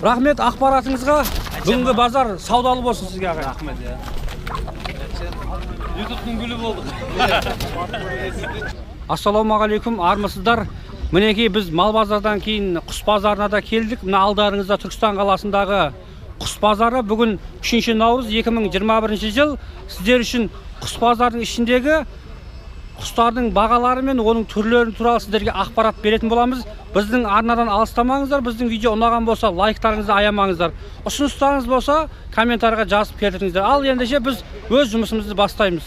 Рахмет ақпаратыңызға. Бүгінгі базар саудалы болсын сізге ағай. Рахмет, я. YouTube'ның гүлі болдық. Ассалаумағалейкум, армысыздар. Мінекей біз мал базардан кейін құс базарына да келдік. Мына алдарыңызда Түркістан қаласындағы құс базары. Бүгін 3 наурыз 2021 жыл. Сіздер үшін құс базарының ішіндегі құстардың бағалары мен оның түрлерін туралы сіздерге ақпарат беретін боламыз. Біздің арнадан алыстамаңыздар. Біздің видео ұнаған болса, лайктарыңызды аямаңыздар. Ұсыныстарыңыз болса, комментарийға жазып келтіріңіздер. Ал ендеше біз өз жұмысымызды бастаймыз.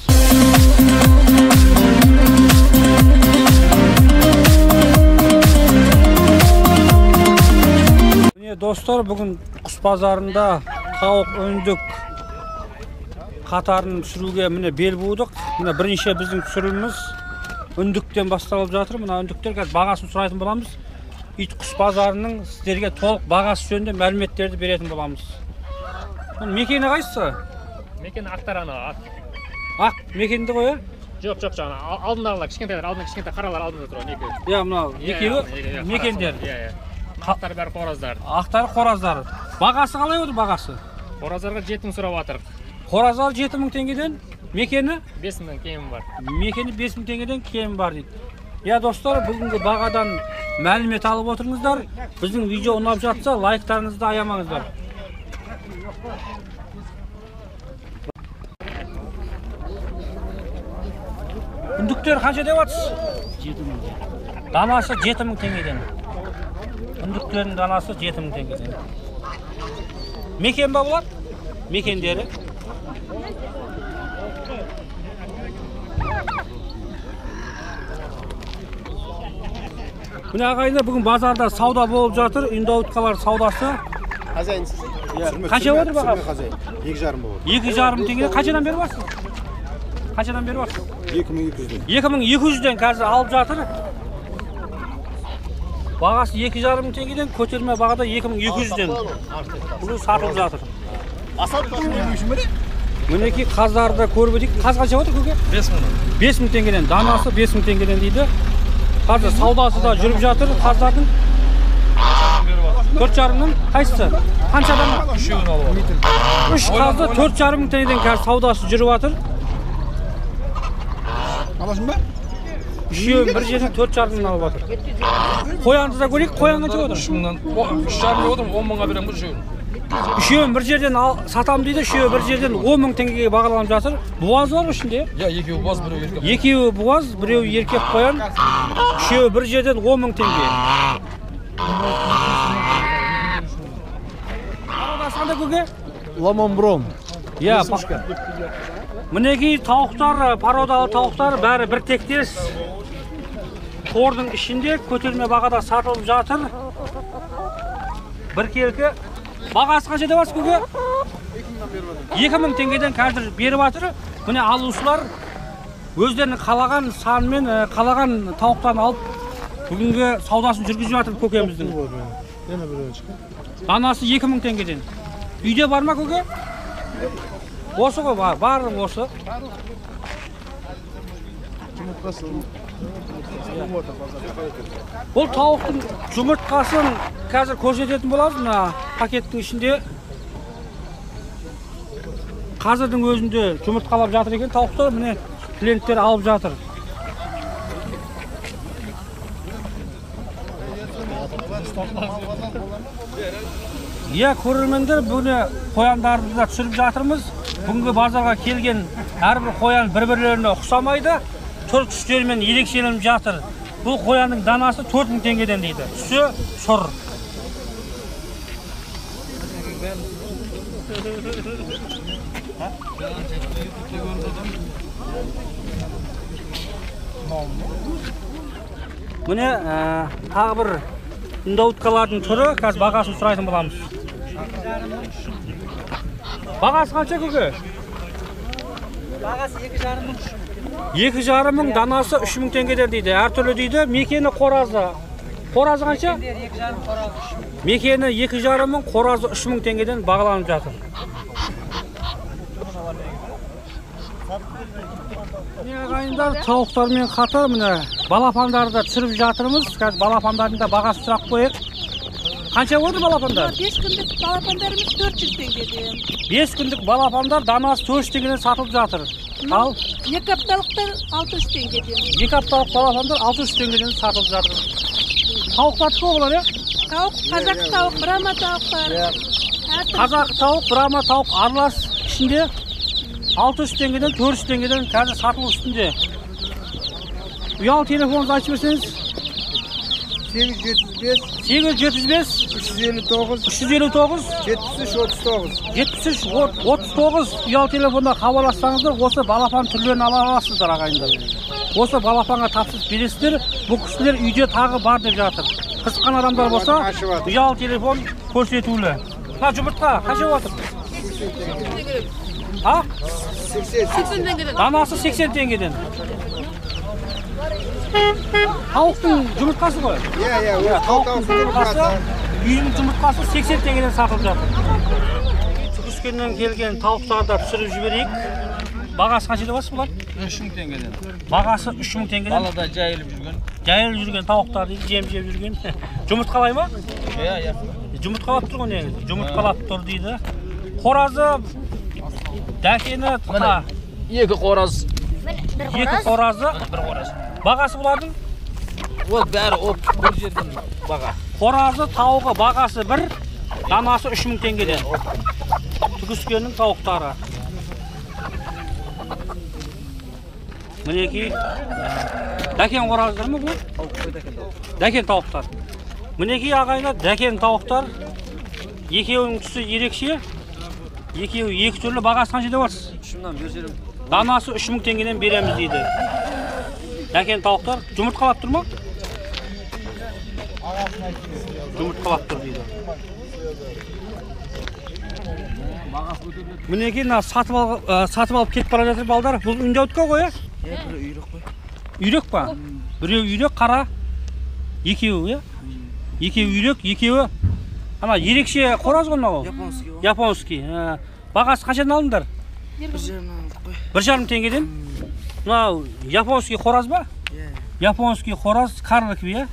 Міне достар, бүгін құс базарында тауық, өндік қатарын түсіруге міне бел будық. Міне бірінші біздің түсіріліміз үндіктен басталып жатыр. Мына үндіктер қазір бағасын сұрайтын боламыз. Ит құс базарының сіздерге толық бағасы жөнінде мәліметтерді беретін боламыз. Мекені қайсысы? Мекені Ақтарана. Ақ мекенді ғой? Жоқ, жаңа алдындағылар, кішкентайлар, алдында кішкентай қаралар алдында тұр. Иә, мынау екеуі мекендер. Ақтар бәрі қораздар. Ақтар қораздар. Бағасы қалай отыр бағасы? Қораздарға 7 мың сұрап жатыр. Қораздар 7 мың теңгеден, мекені 5 мыңнан кемі бар. Мекені 5 мың теңгеден кемі бар дейді. Я достар, бүгінгі бағадан мәлімет алып отырыңыздар. Біздің видео ұнап жатса, лайктарыңызды аямаңыздар. Үндіктер қанша деп жатсыз? 7 мың. Данасы 7 мың теңгеден. Үндіктердің данасы 7 мың теңгеден. Мекен ба болады? Мекендері. Міне ағайындар, бүгін базарда сауда болып жатыр. Үндауытқалар саудасы. Хозяин сіз? Қанша отыр бағасы? 2,5 болады. 2,5 теңге. Қаншадан беріп жатсыз? Қаншадан беріп жатсыз? 2200-ден. 2200-ден қазір алып жатыр. Бағасы 2,5 теңгеден, көтерме бағада 2200-ден. Бұл сатылып жатыр. Асат көңілі үшін бе? Мінекей қаздарды көріп өтейік. Қаз қанша отыр көке? 5 мыңнан. 5 мың теңгеден. Данасы 5 мың теңгеден дейді. Қазір саудасы да жүріп жатыр. Қаздардың 4,5 мың. Қайсысы? Қаншадан? 3-ін алып отыр. 3 қазды 4,5 мың теңгеден қазір саудасы жүріп жатыр. Аласың ба? Үшеуін бір жерден 4,5 мың алып жатыр. Қоянды да көрейік. Қоян қанша отыр? 3 мыңнан. 3,5 отырм, 10 мыңға берем бұл үшеуін. Үшеуін бір жерден сатам дейді. Үшеуі бір жерден 10 мың теңгеге бағаланып жатыр. Буаз бар ішінде? Я, екеуі буаз, біреу еркек. Екеуі буаз, біреуі еркек қоян. Үшеуі бір жерден 10 мың теңге. Араласы қандай көке? Ламамбром. Иә, мінекей тауықтар, пародалы тауықтар бәрі бір тектес. Тордың ішінде көтерме бағада сатылып жатыр. Бір келкі. Бағасы қанша деп жатсыз көке? 2000 теңгеден қазір беріп жатыр. Міне алушылар өздерінің қалаған санымен қалаған тауықтарын алып бүгінгі саудасын жүргізіп жатыр көкеміздің. Данасы 2000 теңгеден. Үйде бар ма көке? Осы ғой, бар осы. Бұл тауықтың жұмыртқасын қазір көрсететін боламыз. Мына пакеттің ішінде қазірдің өзінде жұмыртқалап жатыр екен тауықтар. Міне клиенттер алып жатыр. Иә, көрермендер, бүгін қояндарды да түсіріп жатырмыз. Бүгінгі базарға келген әрбір қоян бір-бірлеріне ұқсамайды. Түр түстерімен ерекшеленіп жатыр. Бұл қоянның данасы 4000 теңгеден дейді. Түсі сұр. Міне тағы бір үндауытқалардың түрі. Қазір бағасын сұрайтын боламыз. Бағасы қанша көке? Бағасы 2,5 мың. 2,5 мың, данасы 3 мың теңгеден дейді. Әртүрлі дейді. Мекені қоразы. Қоразы қанша? Мекені 2,5 мың, қоразы 3 мың теңгеден бағаланып жатыр. Ағайындар, тауықтармен қатар міне балапандарды түсіріп жатырмыз. Қазір балапандардың да бағасын сұрақ қояйық. Qancha bo'ldi balapanlar? 5 kunlik balapanlarimiz 400 tengeden. 5 kunlik balapanlar danasi 400 tengeden satılıb жатыр. Al 2 haftalıklar 600 tengeden. 2 haftalık balapanlar 600 tengeden satılıb жатыр. Tavuklar çıkıyor bular ya? Tavuk, kazak tavuk, brahma tavuklar. Kazak tavuk, brahma tavuk aralас içinde 600 tengeden 400 tengeden қазір satılып üstünde. Uyal telefonunuzu açıp verseniz. 875 875 359 359 73 39. 73 39 uyal telefonda хабарлассаңыздар, осы балапан түрлерін ала аласыздар ағайындар. Осы балапанға тапсырыс бересіздер. Бұл кісілер үйде тағы бар деп жатыр. Қызыққан адамдар болса, uyal телефон көрсетулі. Мына жұмыртқа қанша отыр? А? 80 tengeden. Danası 80 tengeden. Tavukның жұмыртқасы ғой. Иә, Tavukның жұмыртқасы, үйдің жұмыртқасы 80 tengeden satылып жатыр. Түгіскеннен келген тауықтарды пісіріп жіберейік. Бағасы қанша деп бұлар? 3000 теңгеден. Бағасы 3000 теңгеден. Далада жайылып жүрген. Жайылып жүрген тауықтар дейді, жеп жүрген. Жұмыртқалай ма? Иә. Жұмыртқалап тұр ғой негізі. Жұмыртқалап тұр дейді. Қоразы, дәкені, Екі қораз. екі қоразы. Бір қораз. Бағасы бұлардың? Ол бәрі бір жерден баға. Қоразы, тауығы бағасы бір, данасы 3000 теңгеден. Түгіскеннің тауықтары. Мінеки, дәкен қораздар ма бұл? Дәкен тауықтар. Мінеки ағайындар, дәкен тауықтар. Екеуінің түсі ерекше. Екеуі екі түрлі, бағасы қанша деп барсыз? 3000-нан бер жерім. Данасы 3000 теңгеден береміз дейді. Дәкен тауықтар жұмыртқалап тұр ма? Жұмыртқалап тұр дейді. Мінеки сатып алып кетіп бара жатыр балдар. Бұл үндеутқа ғой, Бір үйрек қой. үйрек па? Біреу үйрек қара, екеуі, иә? Екеуі үйрек, екеуі ана ерекше қораз ғой мынау. Японский ғой. Японский. Бағасы қаншадан алдыңдар? 1,5 алдық қой. 1,5 теңгеден. Мынау японский қораз ба? Японский қораз карлыкви, иә?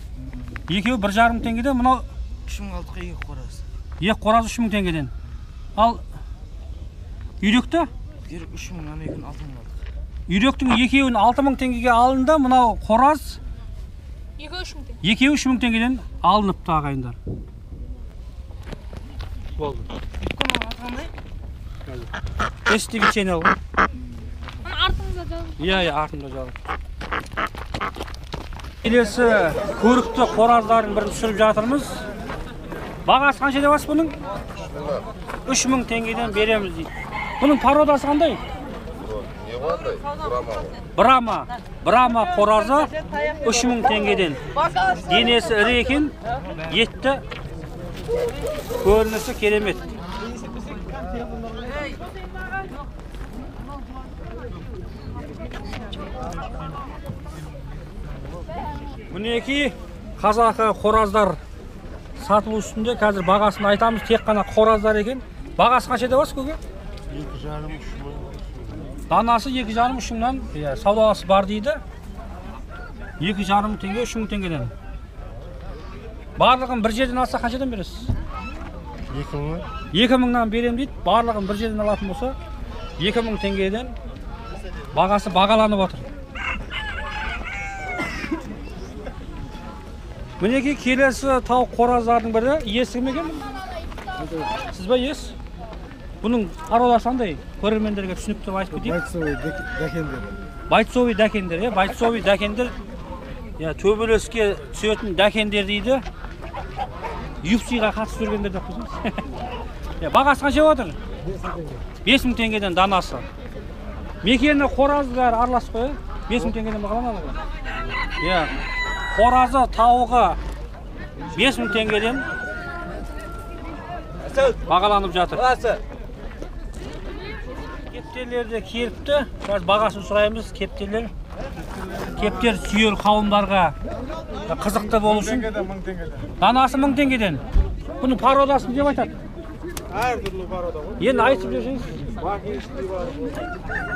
Екеуі 1,5 теңгеден, мынау 3000 алдық екі қораз. екі қораз 3000 теңгеден. Ал үйректі? Үйрек 3000-нан екеуін 6000 алдық. Үйректің екеуін 6000 теңгеге алынды, мынау қораз екеуі 3000 теңгеден алыныпты ағайындар. Болды. STV channel ғой. Артыңызда жал. Иә, артында жалы. Келесі көрікті қораздардың бірін түсіріп жатырмыз. Бағасы қанша деп жатсыз бұның? 3000 теңгеден береміз дейді. Бұның пародасы қандай? Брама қоразы 3000 теңгеден. Денесі ірі екен, етті, көрінісі керемет. Мінеки қазақы қораздар сатылу үстінде, қазір бағасын айтамыз, тек қана қораздар екен. Бағасы қанша деп жатсыз көке? 2,5 Данасы 2,5-3 мыңнан саудаласы бар дейді. 2,5 теңге 3000 теңгеден. Барлығын бір жерден алса қаншадан бересіз? 2000. 2000-нан берем дейді. Барлығын бір жерден алатын болса 2000 теңгеден бағасы бағаланып отыр. Мінеки келесі тауық қораздардың бірі иесі кім екен? Сіз ба иесі? Бұның пародасы қандай? Көрермендерге түсінікті айтып кетейік. Бойцовый дәкендер. Бойцовый дәкендер, бойцовый дәкендер. Төбелеске түсетін дәкендер дейді. UFC-ға қатысып жүргендер деп қойсаңыз. Бағасы қанша отыр? 5000 теңгеден данасы. Мекені қораздар аралас қой, 5000 теңгеден бағаланады ғой. Қоразы, тауығы 5000 теңгеден бағаланып жатыр. Кептерлер де келіпті. Қазір бағасын сұраймыз, кептерлер. Кептер сүйер қауымдарға қызықты болу үшін. Данасы 1000 теңгеден. Бұның пародасын деп айтады. Әртүрлі парода ғой. Енді айтып жүрсеңіз.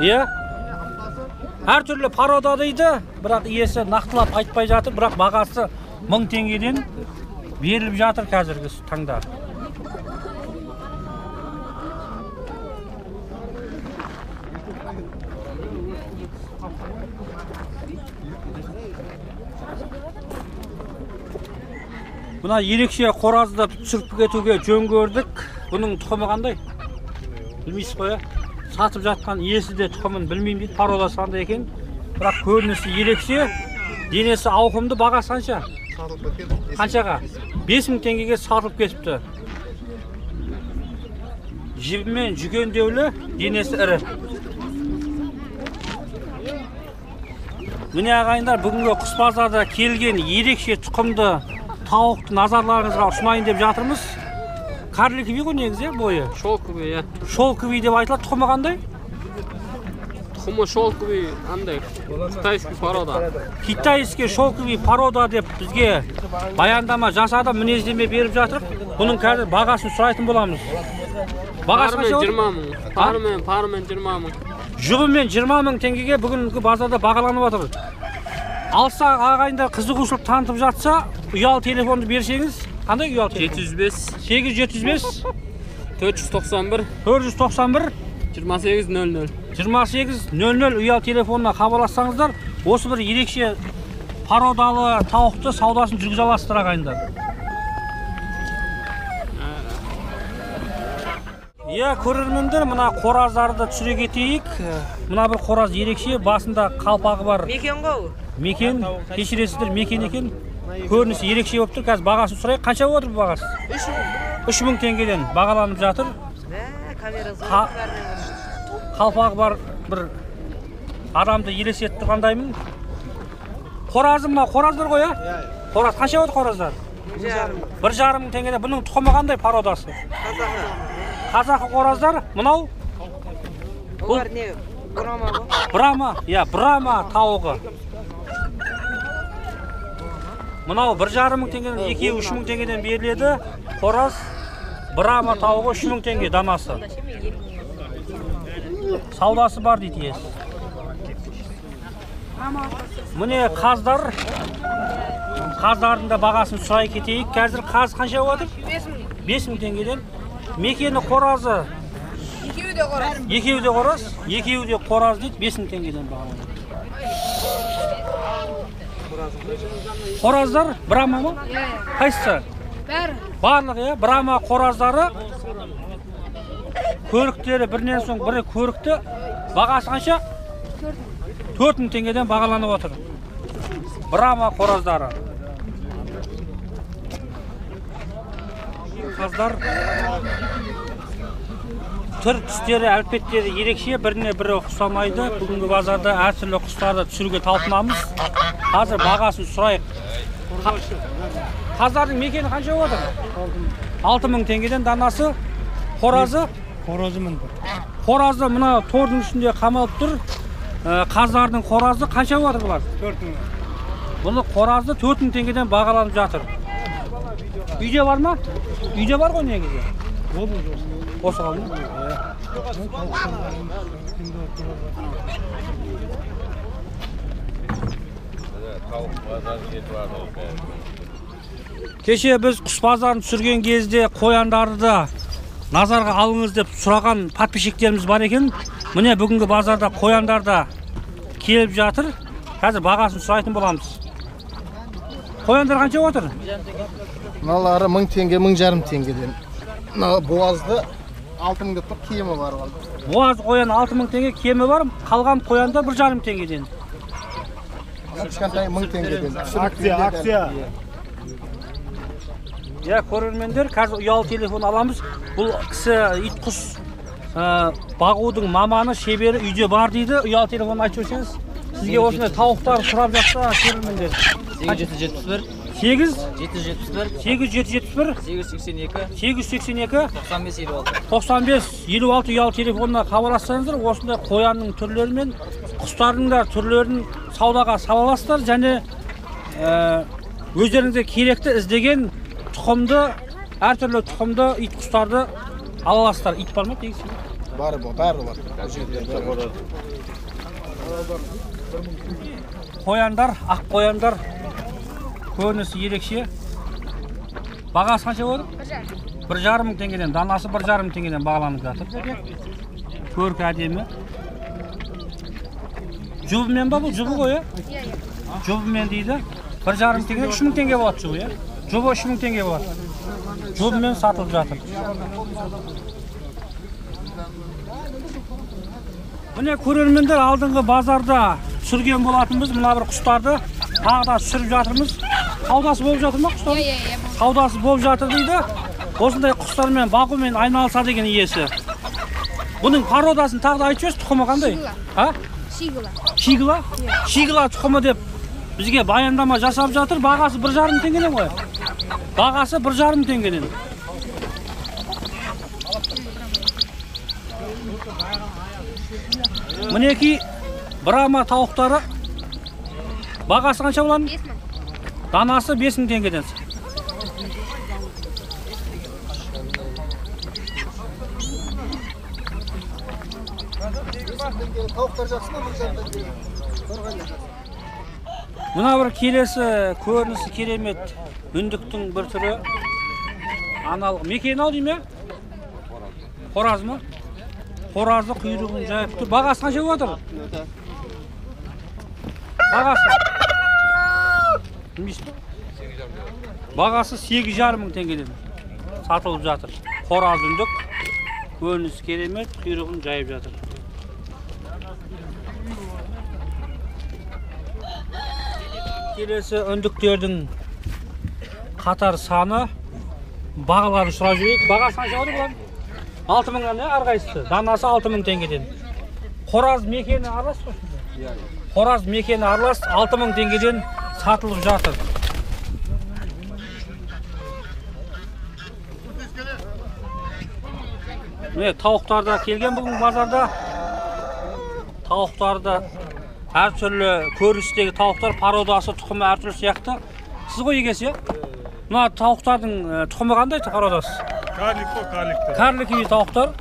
Иә. Әртүрлі парода дейді, бірақ иесі нақтылап айтпай жатыр, бірақ бағасы 1000 теңгеден Беріліп жатыр қазіргі таңда. Buna ерекше қоразды түсіріп кетуге жөн көрдік. Бұның тұқымы қандай? Білмейсіз ғой, сатып жатқан иесі де тұқымын білмеймін дейді, пародасы қандай екен. Бірақ көрінісі ерекше, денесі ауқымды, бағасы қанша? Қаншаға? 5000 теңгеге сатылып кетіпті. Жібімен жүгендеулі, денесі ірі. Міне ағайындар, бүгінгі құс базарда келген ерекше тұқымды тауықты назарларыңызға ұсынайын деп жатырмыз. Карликовый ғой негізі бойы. Шелковый, я. Шелковый деп айтылады. Тұқымы қандай? Тұқымы шелковый, андай, китайский порода. Китайский шелковый порода деп бізге баяндама жасады, мінездеме беріп жатыр. Бұның қазір бағасын сұрайтын боламыз. Бағасы қанша отыр? 20 мың. Парымен 20 мың. Жұбымен 20 мың теңгеге бүгінгі базарда бағаланып отыр. Алса ағайындар қызығушылық танытып жатса, ұялы телефонды берсеңіз, қандай ұялы телефон? 705 875 491 491 2800. 2800 ұялы телефонына хабарлассаңыздар, осы бір ерекше пародалы тауықты саудасын жүргізе аласыздар ағайындар. Көрермендер, мына қораздарды түсіре кетейік. Мына бір қораз ерекше, басында қалпағы бар. Мекен ғой? Мекен, кешіресіздер, мекен екен. Көрінісі ерекше болып тұр. Қазір бағасын сұрайық. Қанша отыр бұл бағасы? 3000 теңгеден бағаланып жатыр. Қалпағы бар бір адамды елестетіп тұрғандаймын. Қоразы мына қораздар ғой, Қораз қанша отыр қораздар? 1,5 мың теңгеден. Бұның тұқымы қандай пародасы? Қазақы қораздар, мынау? Олар не? Брама ғой? Брама тауығы. Мынау 1,5 мың теңгеден, 2-3 мың теңгеден беріледі. Қораз, Брама тауығы 3 мың теңге данасы. Саудасы бар дейді ес. Міне қаздар. Қаздардың да бағасын сұрай кетейік. Қазір қаз қанша отыр? 5000 теңгеден. Мекені қоразы? Екеуі де қораз дейді, 5000 теңгеден бағаланады. Қораздар Брама ма? Қайсысы? Барлығы, Брама қораздары. Көріктері бірінен соң бірі көрікті. Бағасы қанша? 4000 теңгеден бағаланып отыр. Брама қораздары. Қаздар түр түстері, әлпеттері ерекше, біріне бірі ұқсамайды. Бүгінгі базарда әртүрлі құстарды түсіруге талпынамыз. Қазір бағасын сұрайық. Қаздардың мекені қанша отыр? 6000 теңгеден данасы. Қоразы? Қоразы мына тордың үстінде қамалып тұр. Қаздардың қоразы қанша отыр бұлар? 4000. Бұны қоразы 4000 теңгеден бағаланып жатыр. Үйде бар ма? Үйде бар ғой негізі. Осы қалды ма? Кеше біз құс базарын түсірген кезде қояндарды назарға алыңыз деп сұраған подписчиктеріміз бар екен. Міне бүгінгі базарда қояндар да келіп жатыр. Қазір бағасын сұрайтын боламыз. Қояндар қанша отыр? Мыналары 1000 теңге, 1500 теңгеден. Мына боğazды 6000 деп тұр, киімі бар. Боğaz қоян 6000 теңге, киімі бар. Қалған қояндар 1,5 теңгеден. Кішкентай 1000 теңгеден. Акция. Көрермендер, қазір ұялы телефон аламыз. Бұл кісі ит құс бағудың маманы, шебері үйде бар дейді. Ұялы телефон айтып өтсеңіз. Сізге осындай тауықтар сұрап жатса, көрермендер. 871 872 882 95 56 ұялы телефонына хабарлассаңыздар, осындай қоянның түрлері мен құстардың да түрлерін саудаға салаластар және өздеріңізге керекті іздеген тұқымды, әртүрлі тұқымды ит құстарды алаластар. Ит бар ма тегісі? Бәрі бар. Қояндар, ақ қояндар көрінісі ерекше. Бағасы қанша болды? 1,5 мың теңгеден, данасы 1,5 мың теңгеден бағаланып жатыр. Көркі әдемі. Жұбымен ба бұл? Жұбы ғой, жұбымен дейді. 1,5 мың теңгеден 3 мың теңге болады жұбы, жұбы 3 мың теңге болады. Жұбымен сатылып жатыр. Міне көрермендер, алдыңғы базарда сүрген болатынбыз, мына бір құстарды тағы да сүріп жатырмыз. Саудасы болып жатыр ма құстар? Саудасы болып жатыр дейді. Осындай құстармен бағумен айналысады деген иесі. Бұның породасын тағы да айтып жіберші, тұқымы қандай? Шигла. Шигла тұқымы деп бізге баяндама жасап жатыр. Бағасы 1,5 мың теңгеден ғой. Бағасы 1,5 мың теңгеден. Мінеки Брама тауықтары. Бағасы қанша болады? 5 мың. Данасы 5 мың теңгеден. Мына бір келесі көрінісі керемет үндіктің бір түрі. Аналық мекені дейме? Қораз ма? Қоразы құйрығын жайып тұр. Бағасы қанша отыр? Бағасы? Бағасы 8,5 мың теңгеден сатылып жатыр. Қораз үндік. Көрінісі керемет, құйрығын жайып жатыр. Келесі үндіктердің қатар саны бағаларын сұрап жүрейік. Бағасы қанша отыр бұлар? 6 мыңнан әрқайсысы. Данасы 6 мың теңгеден. Қораз мекені аралас қой. Қораз мекені аралас 6 мың теңгеден сатылып жатыр. Міне тауықтарда келген бүгін базарда. Тауықтарда әртүрлі көріністегі тауықтар, пародасы, тұқымы әртүрлі сияқты. Сіз ғой егесі, мына тауықтардың тұқымы қандай пародасы? Карлик қой, карликтер. Карлики тауықтар.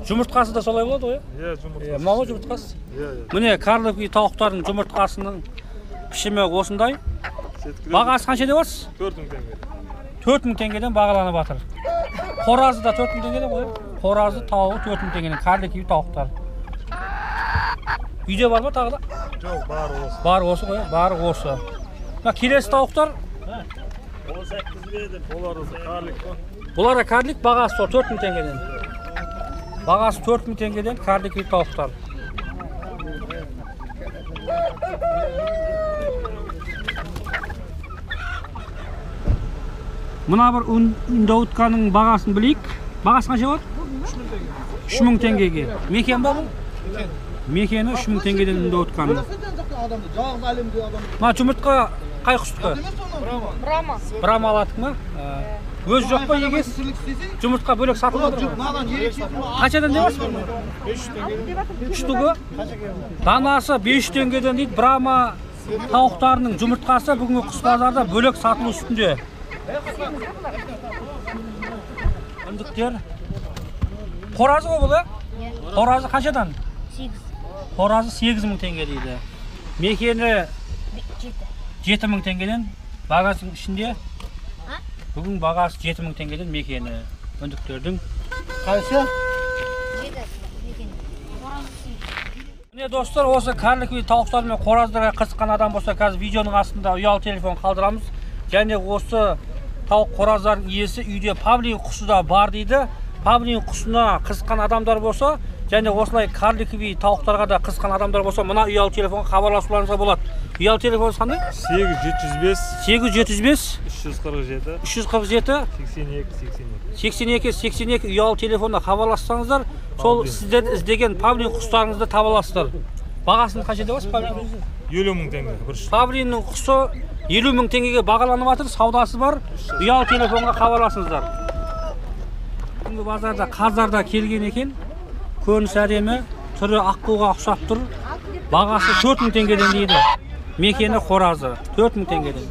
Жұмыртқасы да солай болады ғой? Жұмыртқасы. Мынау жұмыртқасы? Міне карлики тауықтардың жұмыртқасының пішімі осындай. Бағасы қанша деп отырсыз? 4 мың теңге. 4 мың теңгеден бағаланып жатыр. Қоразы да 4 мың теңгеден ғой? Қоразы тауығы 4 мың теңгеден, карлики тауықтар. Үйде бар ма тағы да? Жоқ, бары осы. Бар осы ғой, бары осы. Келесі тауықтар? 18 бердім. Олар осы карлик қой. Бұлар да карлик, бағасы 4 мың теңгеден. Бағасы 4 мың теңгеден карлики тауықтар. Мына бір үндауытканың бағасын білейік. Бағасы қанша болады? 3 мың теңгеге. Мекен ба бұл? Мекені 3 мың теңгеден үндауытканың. Мына жұмыртқа қай құстықы? Брама аладық ма? Өз жоқ па егес? Жұмыртқа бөлек сатылып отыр ма? Қаншадан деп отырсыз? 3 штугы. Данасы 5 теңгеден дейді. Брама тауықтарының жұмыртқасы бүгінгі құс базарда бөлек сатылу үстінде. Үндіктер. Қоразы ғой бұл, Қоразы қаншадан? 8. Қоразы 8 мың теңге дейді. Мекені 7 мың теңгеден. Бағасының ішінде бүгін бағасы 7 мың теңгеден мекені үндіктердің. Қайсы? 7 мекені. Міне достар, осы карлики тауықтар мен қораздарға қызыққан адам болса, қазір видеоның астында ұялы телефон қалдырамыз. Және осы тауық қораздардың иесі үйде павлин құсы да бар дейді. Павлин құсына қызыққан адамдар болса, және осылай карлики тауықтарға да қызыққан адамдар болса, мына ұялы телефонға хабарласуларыңызға болады. Ұялы телефон қандай? 875 875 347 347 82 ұялы телефонда хабарлассаңыздар, сол сіздер іздеген павлин құстарыңызды таба аласыздар. Бағасын қанша деп отырсыз павлин? 50 мың теңге. Павлиннің құсы 50 мың теңгеге бағаланып жатыр, саудасы бар. Ұялы телефонға хабарласыңыздар. Бүгінгі базарда қаздарда келген екен. Көрініс әдемі, түрі аққуға ұқсап тұр. Бағасы 4 мың теңгеден дейді. Мекені қоразы 4 мың теңгеден.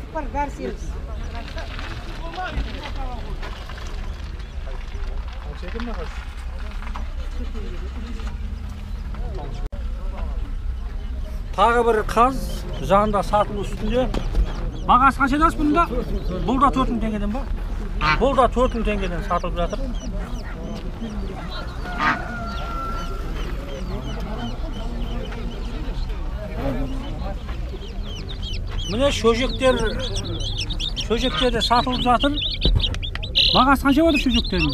Тағы бір қаз жағында сатылу үстінде. Бағасы қанша дас бұнда? Бұл да 4 мың теңгеден ба? Бұл да 4000 теңгеден сатылып жатыр. Міне шөжектер де сатылып жатыр. Бағасы қанша болады шөжектердің?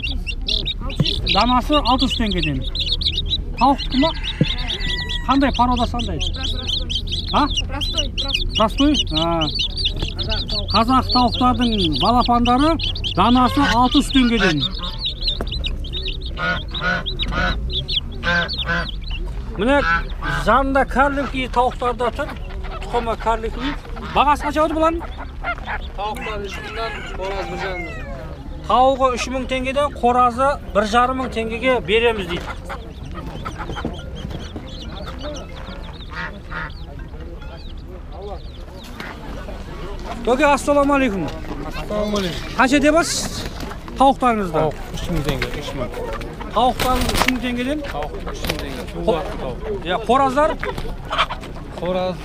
Данасы 600 теңгеден. Тауықтікі ма? Қандай порода қандай? Простой? Қазақ тауықтардың балапандары данасы 600 теңгеден. Міне жанында карлинки тауықтарда тұр. Тұқымы карлинки. Бағасы қанша болады бұлардың? Tavuklar 3000'dan, koraz 1,5'dan. Тауығы 3000 теңгеден, қоразы 1,5 теңгеге береміз дейді. Төке, ассаламалейкум. Қанша деп бас тауықтарыңызда? Tavuk 3000 tenge, 3000. Тауықтарыңыз 3000 теңгеден. Tavuk 3000 tenge. Tuğbatlı tavuk. Қораздар? Koraz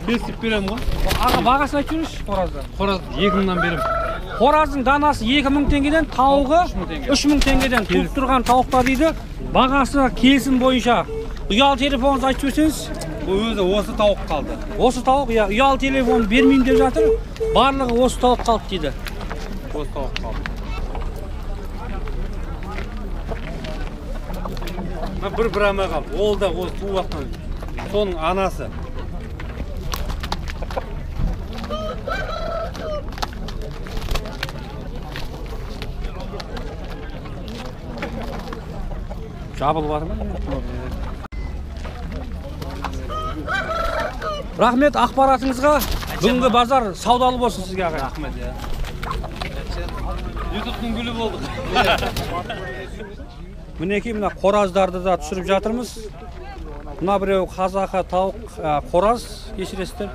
5'lik berem ғой. Аға, бағасын айтып жүріңізші қораздар. Koraz 2000'dan берем. Қораздың данасы 2000 теңгеден, тауығы 3000 теңгеден. Туып тұрған тауықтар дейді. Бағасы келісім бойынша. Ұялы телефоныңызды айтып берсеңіз. Осы tavuk kaldı. Осы тауық, ұялы телефон бермеймін деп жатыр. Барлығы осы тауық қалды дейді. Осы tavuk kaldı. Bir brama kaldı. Ол да осы туып соның анасы. Жабылып жатыр ма? Рахмет ақпаратыңызға. Бүгінгі базар саудалы болсын сізге ағай. Рахмет ya. YouTube'ның гүлі болдық. Мінекей мына қораздарды да түсіріп жатырмыз. Мына біреу қазақы тауық қораз, кешіресіздер.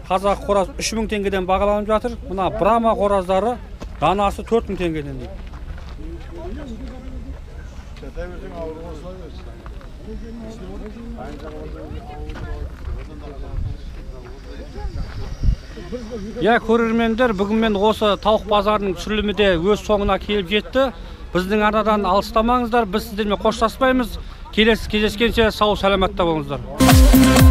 Қазақ қораз 3000 теңгеден бағаланып жатыр. Мына брама қораздары данасы 4000 теңгеден дейді. Көрермендер, бүгін мен осы тауық базарының түсірілімі де өз соңына келіп жетті. Біздің арнадан алыстамаңыздар, біз сіздермен қоштаспаймыз. Келесі кездескенше сау саламатта болыңыздар.